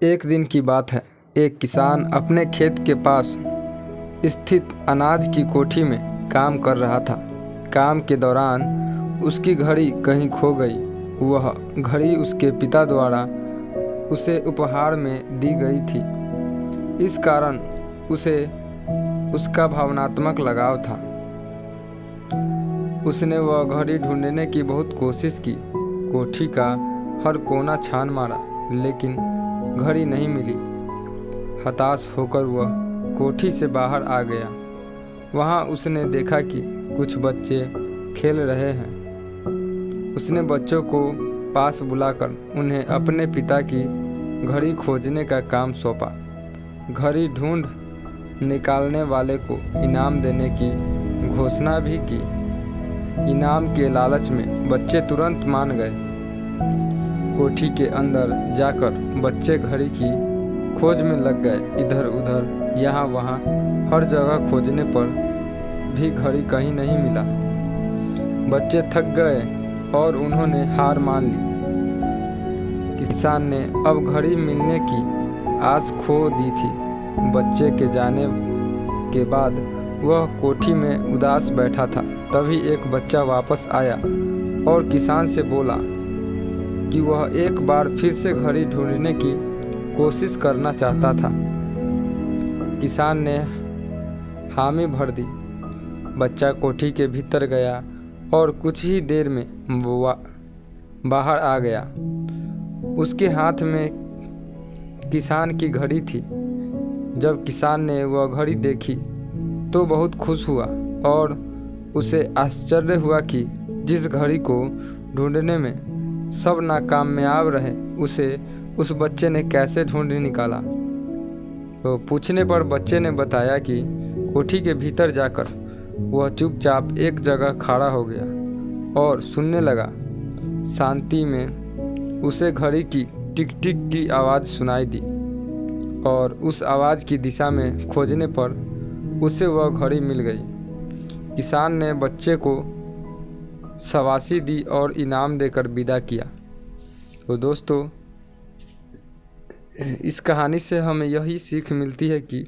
एक दिन की बात है। एक किसान अपने खेत के पास स्थित अनाज की कोठी में काम कर रहा था। काम के दौरान उसकी घड़ी कहीं खो गई। वह घड़ी उसके पिता द्वारा उसे उपहार में दी गई थी। इस कारण उसे उसका भावनात्मक लगाव था। उसने वह घड़ी ढूंढने की बहुत कोशिश की। कोठी का हर कोना छान मारा, लेकिन घड़ी नहीं मिली। हताश होकर वह कोठी से बाहर आ गया। वहाँ उसने देखा कि कुछ बच्चे खेल रहे हैं। उसने बच्चों को पास बुलाकर उन्हें अपने पिता की घड़ी खोजने का काम सौंपा। घड़ी ढूंढ निकालने वाले को इनाम देने की घोषणा भी की। इनाम के लालच में बच्चे तुरंत मान गए। कोठी के अंदर जाकर बच्चे घड़ी की खोज में लग गए। इधर उधर यहाँ वहाँ हर जगह खोजने पर भी घड़ी कहीं नहीं मिला। बच्चे थक गए और उन्होंने हार मान ली। किसान ने अब घड़ी मिलने की आस खो दी थी। बच्चे के जाने के बाद वह कोठी में उदास बैठा था। तभी एक बच्चा वापस आया और किसान से बोला कि वह एक बार फिर से घड़ी ढूंढने की कोशिश करना चाहता था। किसान ने हामी भर दी। बच्चा कोठी के भीतर गया और कुछ ही देर में बाहर आ गया। उसके हाथ में किसान की घड़ी थी। जब किसान ने वह घड़ी देखी तो बहुत खुश हुआ और उसे आश्चर्य हुआ कि जिस घड़ी को ढूंढने में सब नाकामयाब रहे, उसे उस बच्चे ने कैसे ढूंढ निकाला। तो पूछने पर बच्चे ने बताया कि कोठी के भीतर जाकर वह चुपचाप एक जगह खड़ा हो गया और सुनने लगा। शांति में उसे घड़ी की टिक टिक की आवाज़ सुनाई दी और उस आवाज़ की दिशा में खोजने पर उसे वह घड़ी मिल गई। किसान ने बच्चे को शाबाशी दी और इनाम देकर विदा किया। तो दोस्तों, इस कहानी से हमें यही सीख मिलती है कि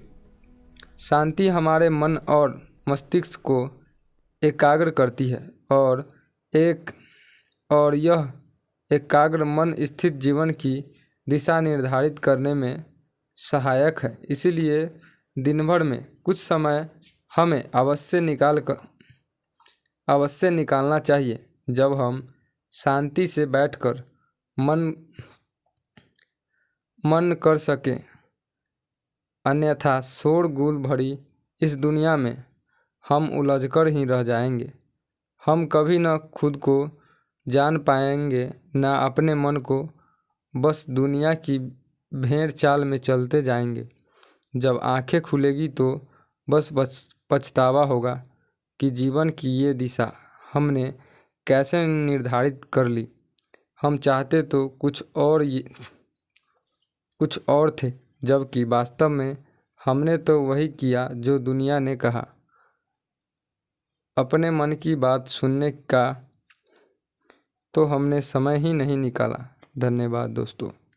शांति हमारे मन और मस्तिष्क को एकाग्र करती है और यह एकाग्र मन स्थित जीवन की दिशा निर्धारित करने में सहायक है। इसीलिए दिन भर में कुछ समय हमें अवश्य निकालना चाहिए, जब हम शांति से बैठकर मन कर सकें। अन्यथा शोरगुल भरी इस दुनिया में हम उलझकर ही रह जाएंगे। हम कभी न खुद को जान पाएंगे, न अपने मन को। बस दुनिया की भेड़ चाल में चलते जाएंगे। जब आंखें खुलेगी तो बस पछतावा होगा कि जीवन की ये दिशा हमने कैसे निर्धारित कर ली। हम चाहते तो कुछ और थे, जबकि वास्तव में हमने तो वही किया जो दुनिया ने कहा। अपने मन की बात सुनने का तो हमने समय ही नहीं निकाला। धन्यवाद दोस्तों।